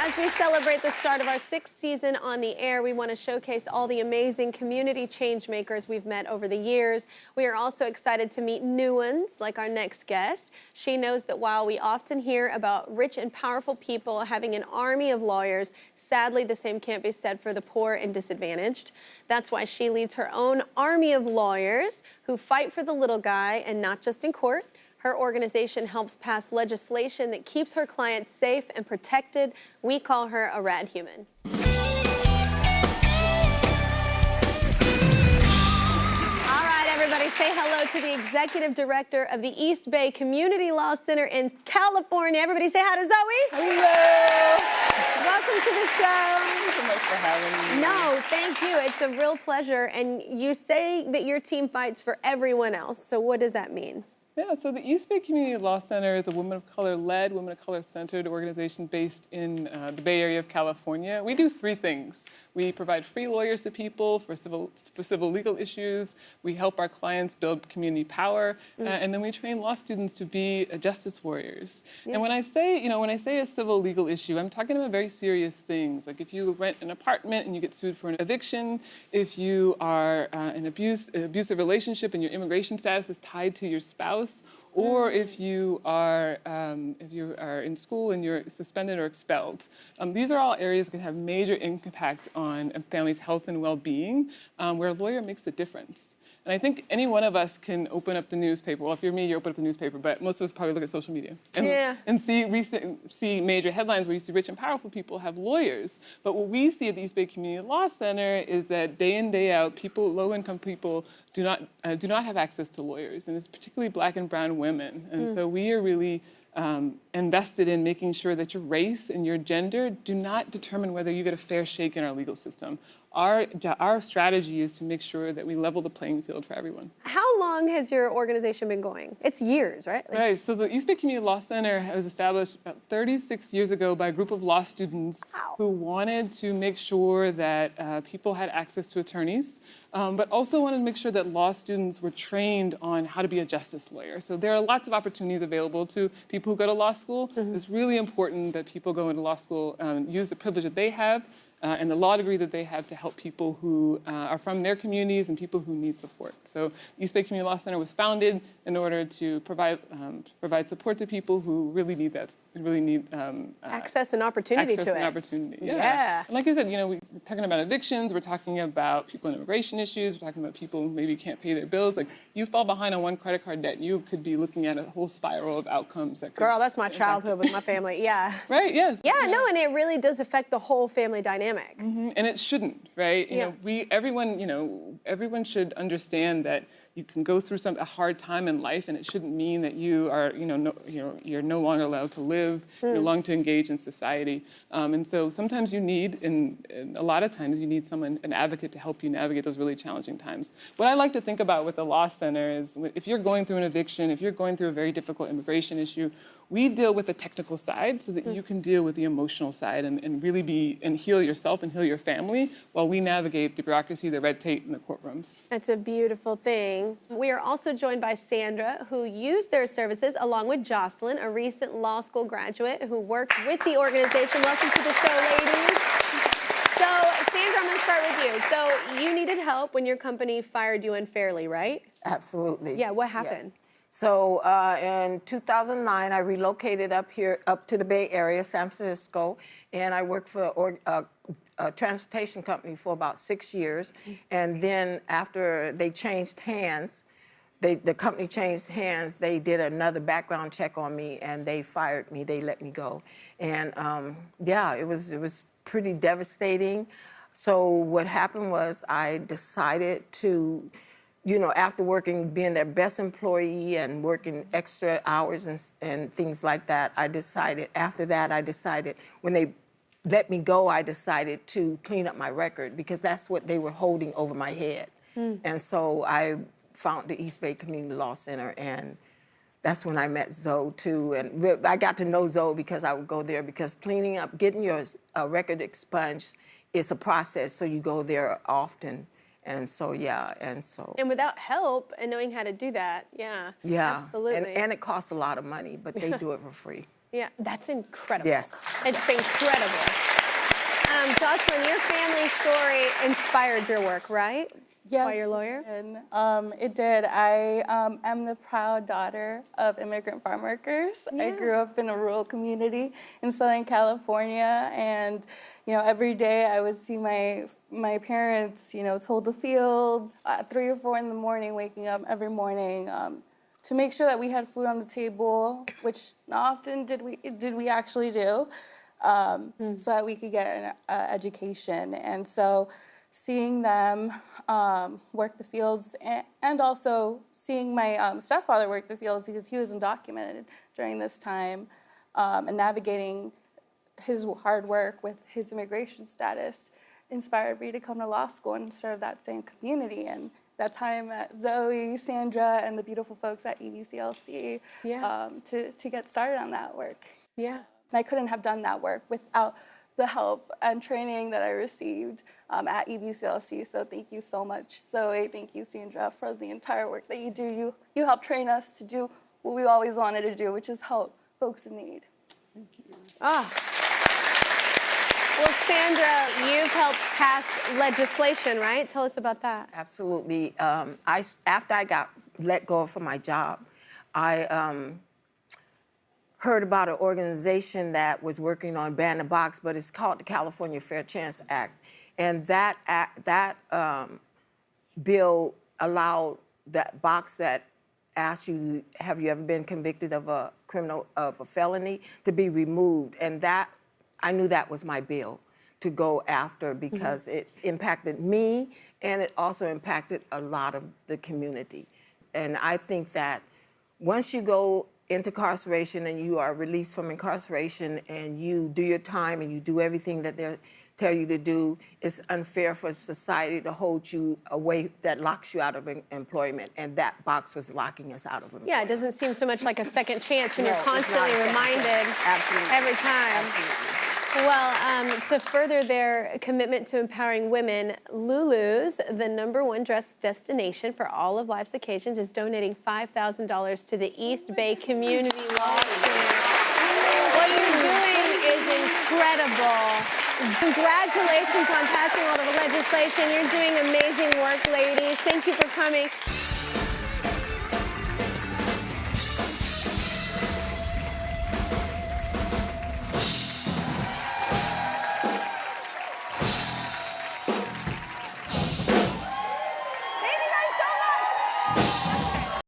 As we celebrate the start of our 6th season on the air, we want to showcase all the amazing community change makers we've met over the years. We are also excited to meet new ones, like our next guest. She knows that while we often hear about rich and powerful people having an army of lawyers, sadly the same can't be said for the poor and disadvantaged. That's why she leads her own army of lawyers who fight for the little guy, and not just in court. Her organization helps pass legislation that keeps her clients safe and protected. We call her a rad human. All right, everybody, say hello to the executive director of the East Bay Community Law Center in California. Everybody say hi to Zoe. Hello. Welcome to the show. Thank you so much for having me. No, thank you. It's a real pleasure. And you say that your team fights for everyone else. So what does that mean? Yeah, so the East Bay Community Law Center is a women of color-led, women of color-centered organization based in the Bay Area of California. We do 3 things. We provide free lawyers to people for civil legal issues. We help our clients build community power, and then we train law students to be justice warriors. Yeah. And when I say a civil legal issue, I'm talking about very serious things. Like if you rent an apartment and you get sued for an eviction, if you are in an abusive relationship and your immigration status is tied to your spouse, or if you are in school and you're suspended or expelled. These are all areas that can have major impact on a family's health and well-being, where a lawyer makes a difference. And I think any one of us can open up the newspaper. Well, if you're me, you open up the newspaper, but most of us probably look at social media and see major headlines where you see rich and powerful people have lawyers. But what we see at the East Bay Community Law Center is that day in, day out, low-income people do not have access to lawyers, and it's particularly Black and brown women. And so we are really invested in making sure that your race and your gender do not determine whether you get a fair shake in our legal system. Our strategy is to make sure that we level the playing field for everyone. How long has your organization been going? It's years, right? Right, so the East Bay Community Law Center was established about 36 years ago by a group of law students who wanted to make sure that people had access to attorneys, but also wanted to make sure that law students were trained on how to be a justice lawyer. So there are lots of opportunities available to people who go to law school. It's really important that people go into law school, use the privilege that they have, and the law degree that they have to help people who are from their communities and people who need support. So East Bay Community Law Center was founded in order to provide support to people who really need that, access and opportunity to it. Access and opportunity, yeah. And like I said, we're talking about evictions, we're talking about people in immigration issues, we're talking about people who maybe can't pay their bills. Like, you fall behind on one credit card debt, you could be looking at a whole spiral of outcomes that could... Girl, that's my childhood with my family, yeah. Right, yes. Yeah, no, and it really does affect the whole family dynamic. And it shouldn't, right? Everyone should understand that you can go through a hard time in life, and it shouldn't mean that you are, you're no longer allowed to live, no longer to engage in society. And so sometimes you need, and a lot of times you need an advocate to help you navigate those really challenging times. What I like to think about with the Law Center is if you're going through an eviction, if you're going through a very difficult immigration issue, we deal with the technical side so that you can deal with the emotional side and really heal yourself and heal your family while we navigate the bureaucracy, the red tape in the courtrooms. That's a beautiful thing. We are also joined by Sandra, who used their services along with Jocelyn, a recent law school graduate who worked with the organization. Welcome to the show, ladies. So, Sandra, I'm going to start with you. So, you needed help when your company fired you unfairly, right? Absolutely. Yeah, what happened? Yes. So in 2009, I relocated up to the Bay Area, San Francisco, and I worked for a transportation company for about 6 years. And then after they changed hands, the company changed hands, they did another background check on me, and they fired me. They let me go. And yeah, it was pretty devastating. So what happened was I decided to, after being their best employee and working extra hours and things like that, after that, I decided, when they let me go, I decided to clean up my record because that's what they were holding over my head. And so I found the East Bay Community Law Center, and that's when I met Zoe too. And I got to know Zoe because I would go there because cleaning up, getting your record expunged is a process, so you go there often. And so, yeah, And without help and knowing how to do that, yeah. Yeah. Absolutely. And it costs a lot of money, but they do it for free. Yeah, that's incredible. Yes. It's incredible. Jocelyn, your family story inspired your work, right? Yes, Why you're a lawyer? it did. I am the proud daughter of immigrant farm workers. I grew up in a rural community in Southern California, and every day I would see my parents, told the fields at 3 or 4 in the morning, waking up every morning to make sure that we had food on the table, which not often did we actually do, so that we could get an education. And so seeing them work the fields, and also seeing my stepfather work the fields because he was undocumented during this time, and navigating his hard work with his immigration status inspired me to come to law school and serve that same community. And that time at Zoe, Sandra, and the beautiful folks at EBCLC to get started on that work. Yeah. And I couldn't have done that work without the help and training that I received at EBCLC. So thank you so much, Zoe. Thank you, Sandra, for the entire work that you do. You help train us to do what we always wanted to do, which is help folks in need. Thank you. Well, Sandra, you've helped pass legislation, right? Tell us about that. Absolutely. After I got let go from my job, I heard about an organization that was working on ban the box, but it's called the California Fair Chance Act. And that bill allowed that box that asks you, have you ever been convicted of a felony, to be removed. And that, I knew that was my bill to go after because it impacted me and it also impacted a lot of the community. And I think that once you go into incarceration and you are released from incarceration and you do your time and you do everything that they tell you to do, it's unfair for society to hold you away, that locks you out of employment. And that box was locking us out of employment. Yeah, it doesn't seem so much like a second chance when No, you're it's not constantly a second reminded chance. Absolutely. every time. Absolutely. Well, to further their commitment to empowering women, Lulu's, the #1 dress destination for all of life's occasions, is donating $5,000 to the East Bay Community Law Center. What you're doing is incredible. Congratulations on passing all of the legislation. You're doing amazing work, ladies. Thank you for coming.